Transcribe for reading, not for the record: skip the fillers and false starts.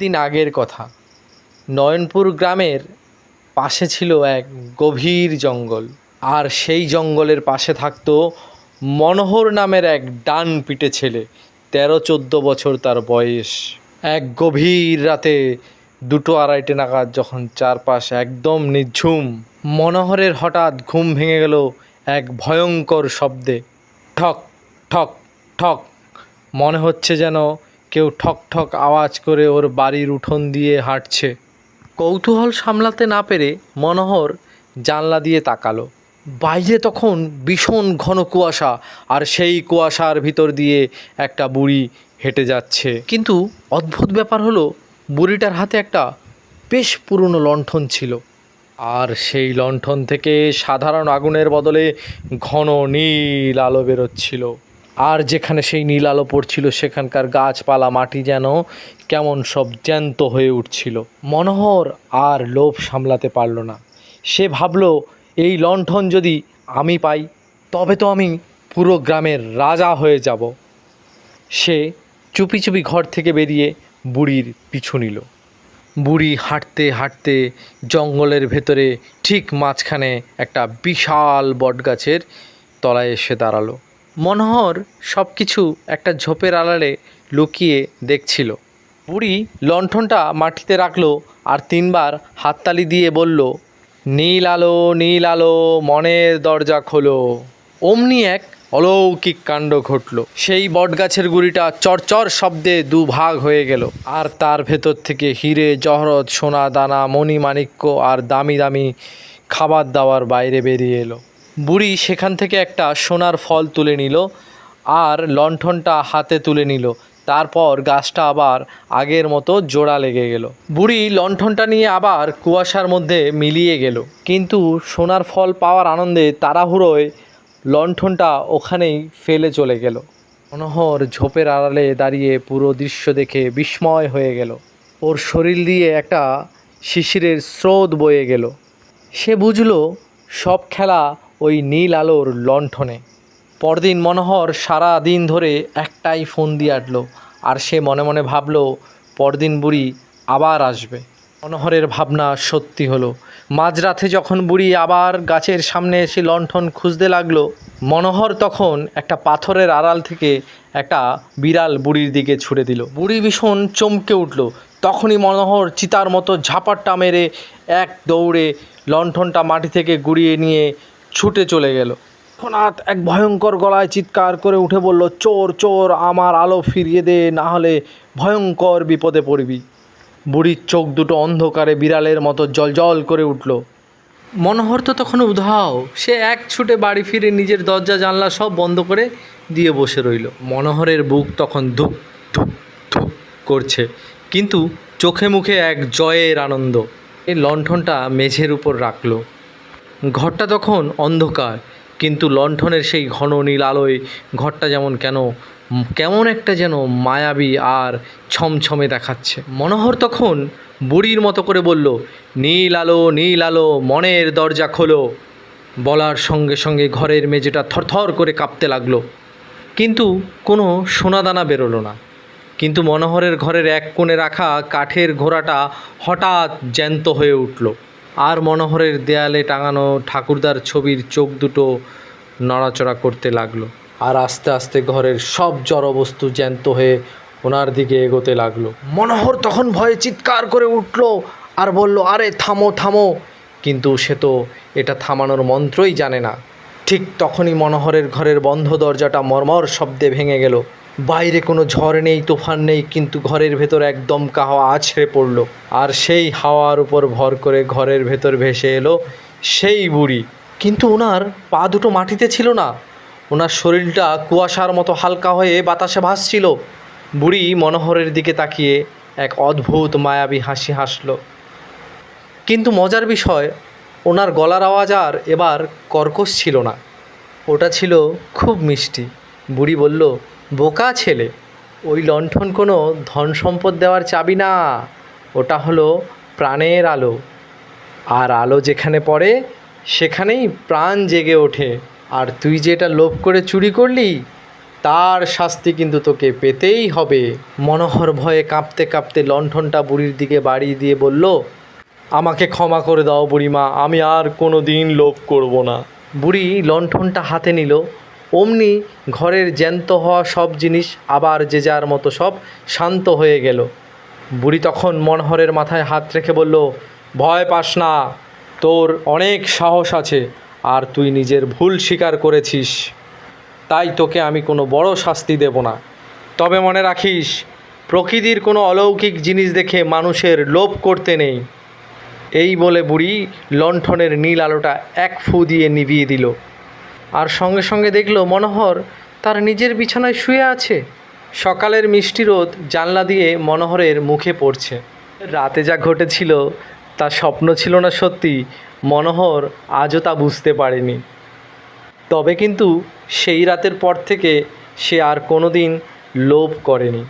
দিন আগের কথা। নয়নপুর গ্রামের পাশে ছিল এক গভীর জঙ্গল, আর সেই জঙ্গলের পাশে থাকতো মনোহর নামের এক ডান পিটে ছেলে। 13-14 বছর তার বয়স। এক গভীর রাতে 2-2:30 নাগাদ যখন চারপাশ একদম নিঝুম, মনোহরের হঠাৎ ঘুম ভেঙে গেল এক ভয়ঙ্কর শব্দে। ঠক ঠক ঠক। মনে হচ্ছে যেন কেউ ঠক ঠক আওয়াজ করে ওর বাড়ির উঠোন দিয়ে হাঁটছে। কৌতূহল সামলাতে না পেরে মনোহর জানলা দিয়ে তাকালো। বাইরে তখন ভীষণ ঘন কুয়াশা, আর সেই কুয়াশার ভিতর দিয়ে একটা বুড়ি হেঁটে যাচ্ছে। কিন্তু অদ্ভুত ব্যাপার হলো, বুড়িটার হাতে একটা বেশ পুরনো লণ্ঠন ছিল, আর সেই লণ্ঠন থেকে সাধারণ আগুনের বদলে ঘন নীল আলো বেরোচ্ছিল। আর যেখানে সেই নীল আলো পড়ছিল সেখানকার গাছপালা মাটি যেন কেমন সব জ্যান্ত হয়ে উঠছিল। মনোহর আর লোভ সামলাতে পারল না। সে ভাবল, এই লণ্ঠন যদি আমি পাই তবে তো আমি পুরো গ্রামের রাজা হয়ে যাব। সে চুপি চুপি ঘর থেকে বেরিয়ে বুড়ির পিছু নিল। বুড়ি হাঁটতে হাঁটতে জঙ্গলের ভেতরে ঠিক মাঝখানে একটা বিশাল বটগাছের তলায় এসে দাঁড়ালো। মনোহর সব কিছু একটা ঝোপের আড়ালে লুকিয়ে দেখছিল। বুড়ি লণ্ঠনটা মাটিতে রাখলো আর 3বার হাততালি দিয়ে বলল, নীল আলো মনের দরজা খোলো। অমনি এক অলৌকিক কাণ্ড ঘটল। সেই বটগাছের গুড়িটা চরচর শব্দে 2 ভাগ হয়ে গেল, আর তার ভেতর থেকে হিরে জহরত, সোনা দানা, মণিমাণিক্য আর দামি দামি খাবার দাবার বাইরে বেরিয়ে এলো। বুড়ি সেখান থেকে একটা সোনার ফল তুলে নিল আর লণ্ঠনটা হাতে তুলে নিল। তারপর গাছটা আবার আগের মতো জোড়া লেগে গেল। বুড়ি লণ্ঠনটা নিয়ে আবার কুয়াশার মধ্যে মিলিয়ে গেল, কিন্তু সোনার ফল পাওয়ার আনন্দে তাড়াহুড়োয় লণ্ঠনটা ওখানেই ফেলে চলে গেল। মনোহর ঝোপের আড়ালে দাঁড়িয়ে পুরো দৃশ্য দেখে বিস্ময় হয়ে গেল। ওর শরীর দিয়ে একটা শিশিরের স্রোত বয়ে গেল। সে বুঝল সব খেলা ওই নীল আলোর লণ্ঠনে। পরদিন মনোহর সারা দিন ধরে একটাই ফোন দিয়ে আটল, আর সে মনে মনে ভাবল পরদিন বুড়ি আবার আসবে। মনোহরের ভাবনা সত্যি হলো। মাঝরাতে যখন বুড়ি আবার গাছের সামনে এসে লণ্ঠন খুঁজতে লাগলো, মনোহর তখন একটা পাথরের আড়াল থেকে একটা বিড়াল বুড়ির দিকে ছুড়ে দিল। বুড়ি ভীষণ চমকে উঠল। তখনই মনোহর চিতার মতো ঝাপাট্টা মেরে এক দৌড়ে লণ্ঠনটা মাটি থেকে গুড়িয়ে নিয়ে ছুটে চলে গেল। তৎক্ষণাৎ এক ভয়ঙ্কর গলায় চিৎকার করে উঠে বলল, চোর চোর, আমার আলো ফিরিয়ে দে, না হলে ভয়ঙ্কর বিপদে পড়বি। বুড়ির চোখ দুটো অন্ধকারে বিড়ালের মতো জলজল করে উঠল। মনোহর তো তখন উধাও। সে এক ছুটে বাড়ি ফিরে নিজের দরজা জানলা সব বন্ধ করে দিয়ে বসে রইল। মনোহরের বুক তখন ধুক ধুক ধুক করছে, কিন্তু চোখে মুখে এক জয়ের আনন্দ। এই লণ্ঠনটা মেঝের উপর রাখল। ঘরটা তখন অন্ধকার, কিন্তু লণ্ঠনের সেই ঘন নীল আলোয় ঘরটা যেমন কেমন একটা যেন মায়াবী আর ছমছমে দেখাচ্ছে। মনোহর তখন বুড়ির মতো করে বলল, নীল আলো মনের দরজা খোলো। বলার সঙ্গে সঙ্গে ঘরের মেঝেটা থরথর করে কাঁপতে লাগলো, কিন্তু কোনো সোনাদানা বেরোলো না। কিন্তু মনোহরের ঘরের এক কোণে রাখা কাঠের ঘোড়াটা হঠাৎ জ্যান্ত হয়ে উঠল, আর মনোহরের দেয়ালে টাঙানো ঠাকুরদার ছবির চোখ দুটো নড়াচড়া করতে লাগলো। আর আস্তে আস্তে ঘরের সব জড়বস্তু জ্যান্ত হয়ে ওনার দিকে এগোতে লাগলো। মনোহর তখন ভয়ে চিৎকার করে উঠল আর বলল, আরে থামো থামো। কিন্তু সে তো এটা থামানোর মন্ত্রই জানে না। ঠিক তখনই মনোহরের ঘরের বন্ধ দরজাটা মর্মর শব্দে ভেঙে গেল। বাইরে কোনো ঝড় নেই, তুফান নেই, কিন্তু ঘরের ভেতর এক দমকা হাওয়া আছড়ে পড়ল, আর সেই হাওয়ার উপর ভর করে ঘরের ভেতর ভেসে এলো সেই বুড়ি। কিন্তু ওনার পা দুটো মাটিতে ছিল না, ওনার শরীরটা কুয়াশার মতো হালকা হয়ে বাতাসে ভাসছিল। বুড়ি মনোহরের দিকে তাকিয়ে এক অদ্ভুত মায়াবী হাসি হাসল। কিন্তু মজার বিষয়, ওনার গলার আওয়াজ আর এবার কর্কশ ছিল না, ওটা ছিল খুব মিষ্টি। বুড়ি বলল, বোকা ছেলে, ওই লণ্ঠন কোনো ধন সম্পদ দেওয়ার চাবি না, ওটা হলো প্রাণের আলো, আর আলো যেখানে পড়ে সেখানেই প্রাণ জেগে ওঠে। আর তুই যে এটা লোভ করে চুরি করলি, তার শাস্তি কিন্তু তোকে পেতেই হবে। মনোহর ভয়ে কাঁপতে কাঁপতে লণ্ঠনটা বুড়ির দিকে বাড়িয়ে দিয়ে বলল, আমাকে ক্ষমা করে দাও বুড়িমা, আমি আর কোনো দিন লোভ করব না। বুড়ি লণ্ঠনটা হাতে নিল, অমনি ঘরের জ্যান্ত হওয়া সব জিনিস আবার যে যার মতো সব শান্ত হয়ে গেল। বুড়ি তখন মনোহরের মাথায় হাত রেখে বলল, ভয় পাস না, তোর অনেক সাহস আছে আর তুই নিজের ভুল স্বীকার করেছিস, তাই তোকে আমি কোনো বড় শাস্তি দেব না। তবে মনে রাখিস, প্রকৃতির কোনো অলৌকিক জিনিস দেখে মানুষের লোভ করতে নেই। এই বলে বুড়ি লণ্ঠনের নীল আলোটা এক ফু দিয়ে নিভিয়ে দিল। আর সঙ্গে সঙ্গে দেখল মনোহর তার নিজের বিছানায় শুয়ে আছে। সকালের মিষ্টি রোদ জানলা দিয়ে মনোহরের মুখে পড়ছে। রাতে যা ঘটেছিল তা স্বপ্ন ছিল না সত্যি, মনোহর আজও তা বুঝতে পারেনি। তবে কিন্তু সেই রাতের পর থেকে সে আর কোনো দিন লোভ করেনি।